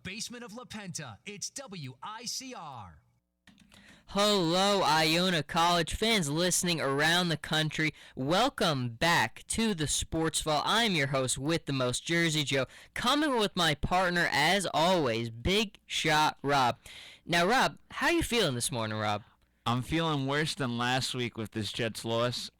basement of La Penta, it's WICR. Hello, Iona College fans listening around the country. Welcome back to the Sports Vault. I'm your host with the most, Jersey Joe, coming with my partner, as always, Big Shot Rob. Now, Rob, how you feeling this morning, Rob? I'm feeling worse than last week with this Jets loss.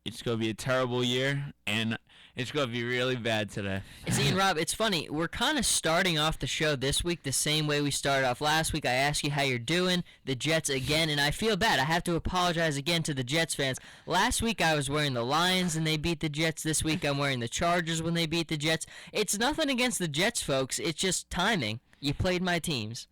It's going to be a terrible year, and it's going to be really bad today. See, and Rob, it's funny. We're kind of starting off the show this week the same way we started off last week. I asked you how you're doing, the Jets again, and I feel bad. I have to apologize again to the Jets fans. Last week I was wearing the Lions, and they beat the Jets. This week I'm wearing the Chargers when they beat the Jets. It's nothing against the Jets, folks. It's just timing. You played my teams.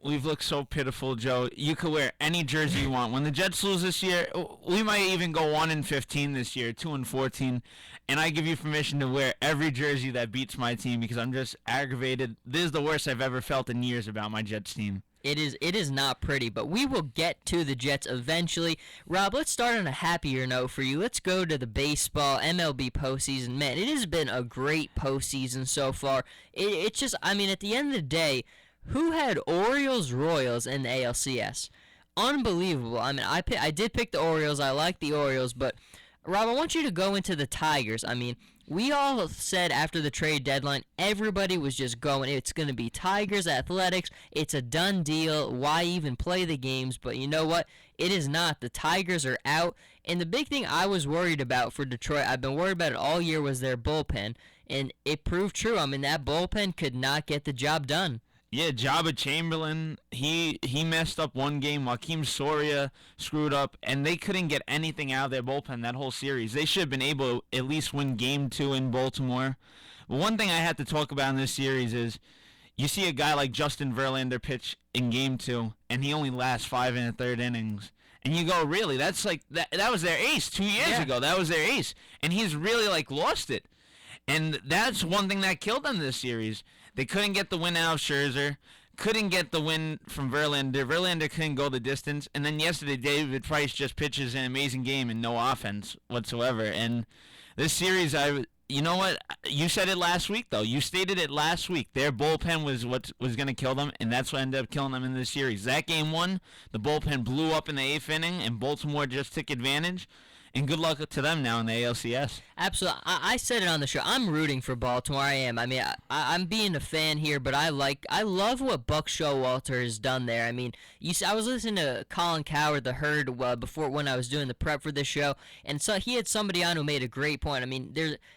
We've looked so pitiful, Joe. You could wear any jersey you want. When the Jets lose this year, we might even go 1-15 this year, 2-14, and I give you permission to wear every jersey that beats my team because I'm just aggravated. This is the worst I've ever felt in years about my Jets team. It is not pretty, but we will get to the Jets eventually. Rob, let's start on a happier note for you. Let's go to the baseball MLB postseason. Man, it has been a great postseason so far. It's just, I mean, at the end of the day, who had Orioles, Royals, and the ALCS? Unbelievable. I mean, I did pick the Orioles. I like the Orioles, but Rob, I want you to go into the Tigers. I mean, we all said after the trade deadline, everybody was just going, it's going to be Tigers Athletics. It's a done deal. Why even play the games? But you know what? It is not. The Tigers are out. And the big thing I was worried about for Detroit, I've been worried about it all year, was their bullpen. And it proved true. I mean, that bullpen could not get the job done. Yeah, Jabba Chamberlain, he messed up one game. Joakim Soria screwed up, and they couldn't get anything out of their bullpen that whole series. They should have been able to at least win Game 2 in Baltimore. But one thing I had to talk about in this series is you see a guy like Justin Verlander pitch in Game 2, and he only lasts 5 1/3 innings. And you go, really? That's like that was their ace 2 years ago. That was their ace. And he's really, lost it. And that's one thing that killed them this series. They couldn't get the win out of Scherzer, couldn't get the win from Verlander. Verlander couldn't go the distance. And then yesterday, David Price just pitches an amazing game and no offense whatsoever. And this series, you know what? You said it last week, though. You stated it last week. Their bullpen was what was going to kill them, and that's what ended up killing them in this series. That game one, the bullpen blew up in the 8th inning, and Baltimore just took advantage. And good luck to them now in the ALCS. Absolutely. I said it on the show. I'm rooting for Baltimore. I am. I mean, I'm being a fan here, but I love what Buck Showalter has done there. I mean, I was listening to Colin Cowherd, the Herd, before when I was doing the prep for this show, and so he had somebody on who made a great point. I mean,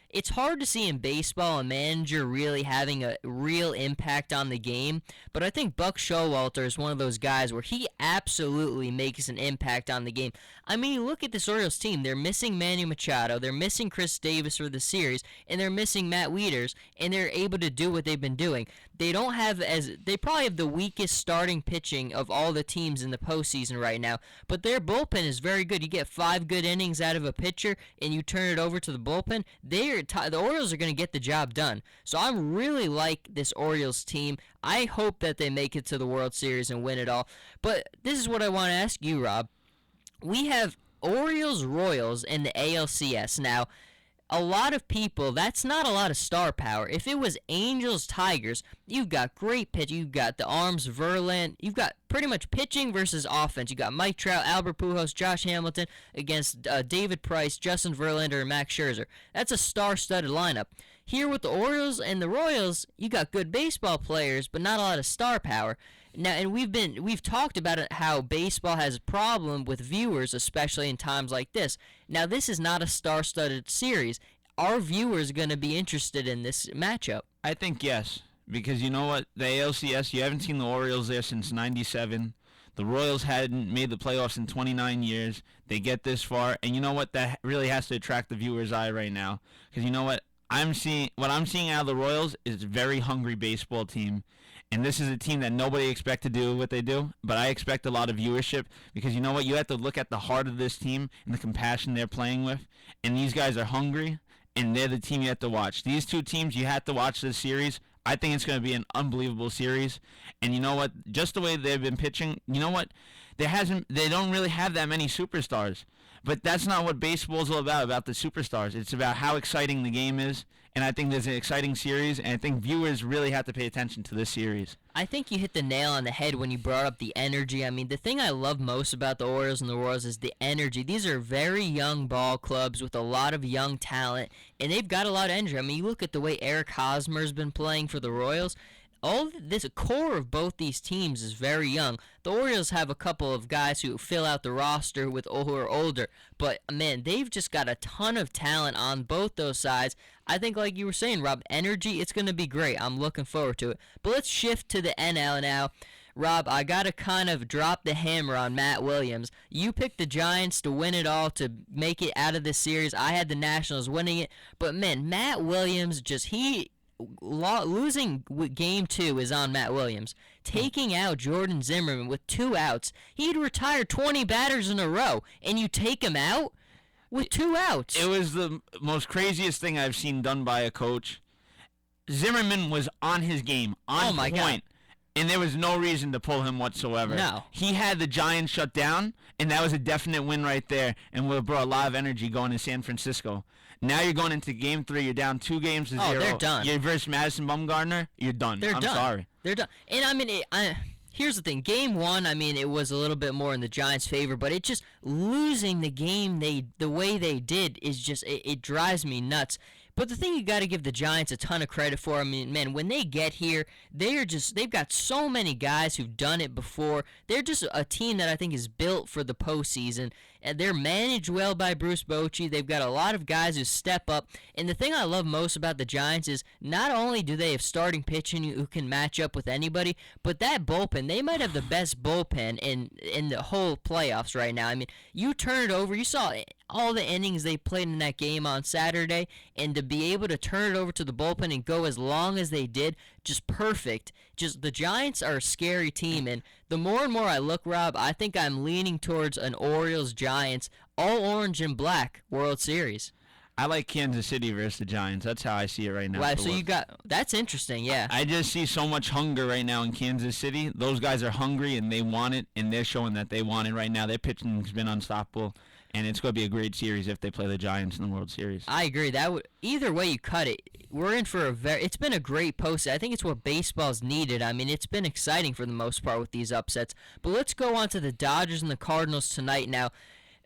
it's hard to see in baseball a manager really having a real impact on the game, but I think Buck Showalter is one of those guys where he absolutely makes an impact on the game. I mean, you look at this Orioles team. They're missing Manny Machado, they're missing Chris Davis for the series, and they're missing Matt Wieters, and they're able to do what they've been doing. They probably have the weakest starting pitching of all the teams in the postseason right now, but their bullpen is very good. You get 5 good innings out of a pitcher, and you turn it over to the bullpen. The Orioles are going to get the job done. So I really like this Orioles team. I hope that they make it to the World Series and win it all. But this is what I want to ask you, Rob. We have Orioles, Royals, and the ALCS. Now, a lot of people, that's not a lot of star power. If it was Angels, Tigers, you've got great pitch. You've got the arms, Verlander. You've got pretty much pitching versus offense. You got Mike Trout, Albert Pujols, Josh Hamilton against David Price, Justin Verlander, and Max Scherzer. That's a star-studded lineup. Here with the Orioles and the Royals, you got good baseball players, but not a lot of star power. Now, and we've talked about it, how baseball has a problem with viewers, especially in times like this. Now, this is not a star-studded series. Are viewers going to be interested in this matchup? I think yes, because you know what? The ALCS, you haven't seen the Orioles there since '97. The Royals hadn't made the playoffs in 29 years. They get this far, and you know what? That really has to attract the viewer's eye right now. Because you know what? I'm seeing out of the Royals is a very hungry baseball team, and this is a team that nobody expects to do what they do, but I expect a lot of viewership because you know what? You have to look at the heart of this team and the compassion they're playing with, and these guys are hungry, and they're the team you have to watch. These two teams, you have to watch this series. I think it's going to be an unbelievable series, and you know what? Just the way they've been pitching, you know what? They don't really have that many superstars, But that's not what baseball's all about the superstars. It's about how exciting the game is, and I think there's an exciting series, and I think viewers really have to pay attention to this series. I think you hit the nail on the head when you brought up the energy. I mean, the thing I love most about the Orioles and the Royals is the energy. These are very young ball clubs with a lot of young talent, and they've got a lot of energy. I mean, you look at the way Eric Hosmer's been playing for the Royals. All this core of both these teams is very young. The Orioles have a couple of guys who fill out the roster who are older, but man, they've just got a ton of talent on both those sides. I think, like you were saying, Rob, energy, it's going to be great. I'm looking forward to it. But let's shift to the NL now. Rob, I got to kind of drop the hammer on Matt Williams. You picked the Giants to win it all, to make it out of this series. I had the Nationals winning it. But, man, Matt Williams, losing game 2 is on Matt Williams. Taking out Jordan Zimmerman with 2 outs. He'd retired 20 batters in a row, and you take him out with 2 outs. It was the most craziest thing I've seen done by a coach. Zimmerman was on his game, on point. God. And there was no reason to pull him whatsoever. No. He had the Giants shut down, and that was a definite win right there, and would have brought a lot of energy going to San Francisco. Now you're going into Game 3. You're down 2-0. They're done. You're versus Madison Bumgarner. You're done. I'm sorry. They're done. And, I mean, here's the thing. Game 1, I mean, it was a little bit more in the Giants' favor, but it just losing the game the way they did is just it drives me nuts. But the thing you got to give the Giants a ton of credit for, I mean, man, when they get here, they've got so many guys who've done it before. They're just a team that I think is built for the postseason. And they're managed well by Bruce Bochy. They've got a lot of guys who step up. And the thing I love most about the Giants is not only do they have starting pitching who can match up with anybody, but that bullpen, they might have the best bullpen in the whole playoffs right now. I mean, you turn it over, you saw all the innings they played in that game on Saturday, and to be able to turn it over to the bullpen and go as long as they did, just perfect. Just the Giants are a scary team, and the more and more I look, Rob, I think I'm leaning towards an Orioles-Giants all orange and black World Series. I like Kansas City versus the Giants. That's how I see it right now. Wow, so that's interesting, yeah. I just see so much hunger right now in Kansas City. Those guys are hungry, and they want it, and they're showing that they want it right now. Their pitching's been unstoppable. And it's going to be a great series if they play the Giants in the World Series. I agree. Either way you cut it, we're in for it's been a great post. I think it's what baseball's needed. I mean, it's been exciting for the most part with these upsets. But let's go on to the Dodgers and the Cardinals tonight. Now,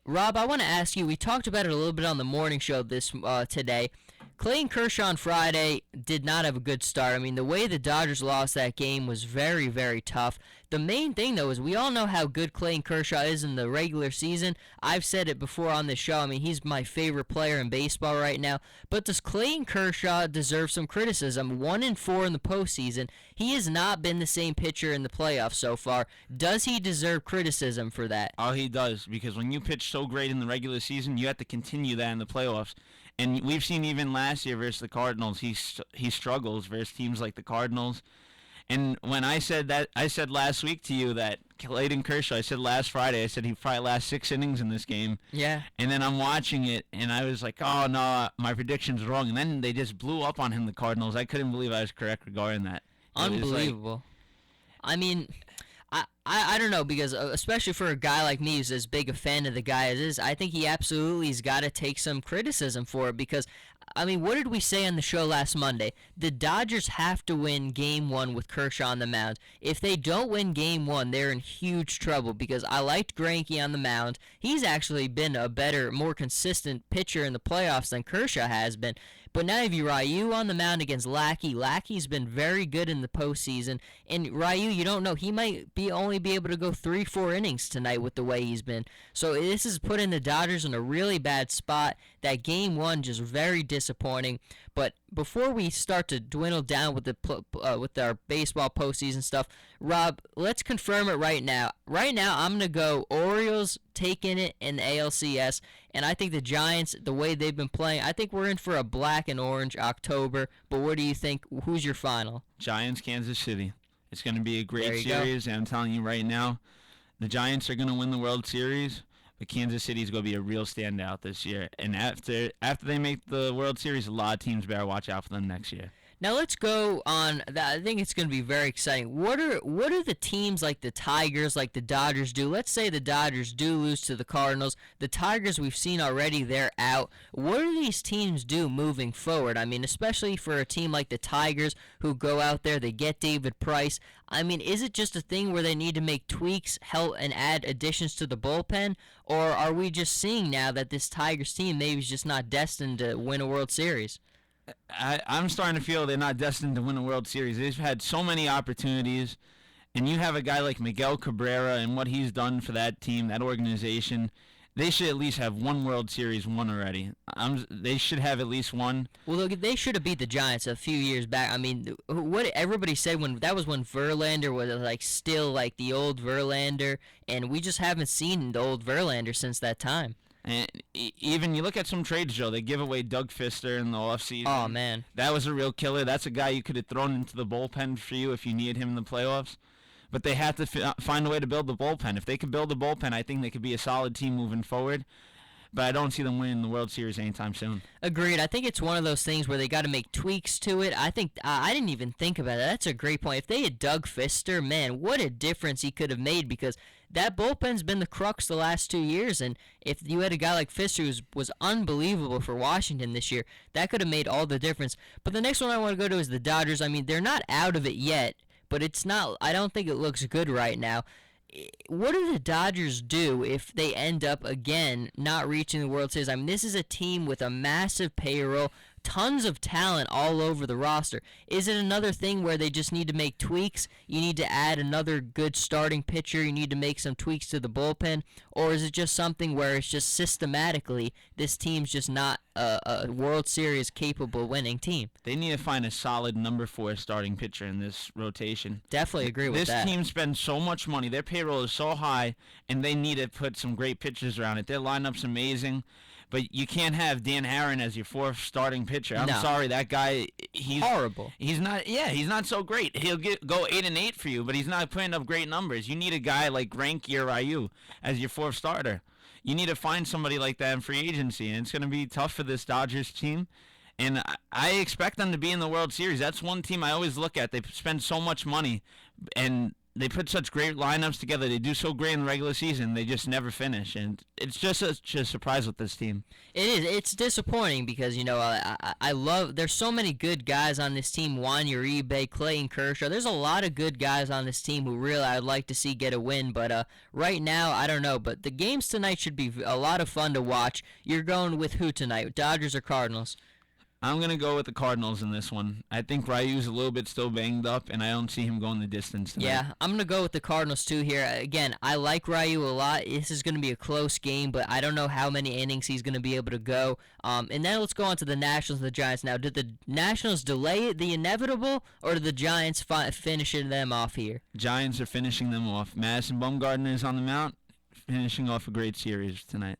Rob, I want to ask you, we talked about it a little bit on the morning show today. Clayton Kershaw on Friday did not have a good start. I mean, the way the Dodgers lost that game was very, very tough. The main thing, though, is we all know how good Clayton Kershaw is in the regular season. I've said it before on the show. I mean, he's my favorite player in baseball right now. But does Clayton Kershaw deserve some criticism? 1-4 in the postseason. He has not been the same pitcher in the playoffs so far. Does he deserve criticism for that? Oh, he does, because when you pitch so great in the regular season, you have to continue that in the playoffs. And we've seen even last year versus the Cardinals, he struggles versus teams like the Cardinals. And when I said last week to you that Clayton Kershaw, I said last Friday, I said he'd probably last 6 innings in this game. Yeah. And then I'm watching it, and I was like, oh, no, my prediction's wrong. And then they just blew up on him, the Cardinals. I couldn't believe I was correct regarding that. Unbelievable. I mean, I don't know, because especially for a guy like me who's as big a fan of the guy as is, I think he absolutely has got to take some criticism for it, because, I mean, what did we say on the show last Monday? The Dodgers have to win Game 1 with Kershaw on the mound. If they don't win Game 1, they're in huge trouble, because I liked Greinke on the mound. He's actually been a better, more consistent pitcher in the playoffs than Kershaw has been. But now you have Ryu on the mound against Lackey. Lackey's been very good in the postseason. And Ryu, you don't know, he might only be able to go 3-4 innings tonight with the way he's been. So this is putting the Dodgers in a really bad spot. That Game 1 just very disappointing. But before we start to dwindle down with our baseball postseason stuff, Rob, let's confirm it right now. Right now, I'm going to go Orioles taking it in the ALCS, and I think the Giants, the way they've been playing, I think we're in for a black and orange October. But what do you think? Who's your final? Giants, Kansas City. It's going to be a great series, and I'm telling you right now, the Giants are going to win the World Series. But Kansas City is going to be a real standout this year. And after they make the World Series, a lot of teams better watch out for them next year. Now let's go on. I think it's going to be very exciting. What are the teams like the Tigers, like the Dodgers do? Let's say the Dodgers do lose to the Cardinals. The Tigers we've seen already, they're out. What do these teams do moving forward? I mean, especially for a team like the Tigers who go out there, they get David Price. I mean, is it just a thing where they need to make tweaks, help, and add additions to the bullpen? Or are we just seeing now that this Tigers team maybe is just not destined to win a World Series? I'm starting to feel they're not destined to win a World Series. They've had so many opportunities, and you have a guy like Miguel Cabrera and what he's done for that team, that organization. They should at least have one World Series won already. They should have at least one. Well, look, they should have beat the Giants a few years back. I mean, what everybody said when Verlander was like still like the old Verlander, and we just haven't seen the old Verlander since that time. And even you look at some trades, Joe. They give away Doug Fister in the offseason. Oh, man. That was a real killer. That's a guy you could have thrown into the bullpen for you if you needed him in the playoffs. But they have to find a way to build the bullpen. If they could build the bullpen, I think they could be a solid team moving forward. But I don't see them winning the World Series anytime soon. Agreed. I think it's one of those things where they got to make tweaks to it. I think I didn't even think about that. That's a great point. If they had Doug Fister, man, what a difference he could have made, because that bullpen's been the crux the last 2 years. And if you had a guy like Fister who was unbelievable for Washington this year, that could have made all the difference. But the next one I want to go to is the Dodgers. I mean, they're not out of it yet, but it's not. I don't think it looks good right now. What do the Dodgers do if they end up again not reaching the World Series? I mean, this is a team with a massive payroll, tons of talent all over the roster. Is it another thing where they just need to make tweaks? You need to add another good starting pitcher. You need to make some tweaks to the bullpen, or is it just something where it's just systematically this team's just not a World Series capable winning team? They need to find a solid number 4 starting pitcher in this rotation. Definitely agree with that. This team spends so much money. Their payroll is so high, and they need to put some great pitchers around it. Their lineup's amazing. But you can't have Dan Aaron as your 4th starting pitcher. I'm sorry, that guy, he's horrible. He's not so great. He'll go 8-8 for you, but he's not putting up great numbers. You need a guy like Greinke or Ryu as your 4th starter. You need to find somebody like that in free agency, and it's going to be tough for this Dodgers team. And I expect them to be in the World Series. That's one team I always look at. They spend so much money, and they put such great lineups together. They do so great in the regular season. They just never finish, and it's just a surprise with this team. It is. It's disappointing because, you know, I love. There's so many good guys on this team. Juan Uribe, Clayton Kershaw. There's a lot of good guys on this team who really I'd like to see get a win. But right now, I don't know. But the games tonight should be a lot of fun to watch. You're going with who tonight? Dodgers or Cardinals? I'm going to go with the Cardinals in this one. I think Ryu's a little bit still banged up, and I don't see him going the distance tonight. Yeah, I'm going to go with the Cardinals too here. Again, I like Ryu a lot. This is going to be a close game, but I don't know how many innings he's going to be able to go. And then let's go on to the Nationals and the Giants. Now, did the Nationals delay the inevitable, or did the Giants finishing them off here? Giants are finishing them off. Madison Bumgarner is on the mound, finishing off a great series tonight.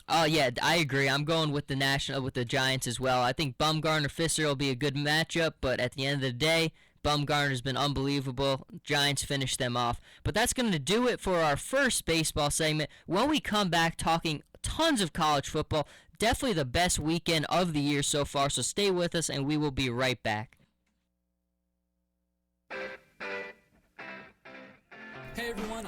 Oh yeah, I agree. I'm going with the Giants as well. I think Bumgarner-Fister will be a good matchup, but at the end of the day, Bumgarner's been unbelievable. Giants finish them off. But that's going to do it for our first baseball segment. When we come back talking tons of college football, definitely the best weekend of the year so far, so stay with us and we will be right back. Hey everyone,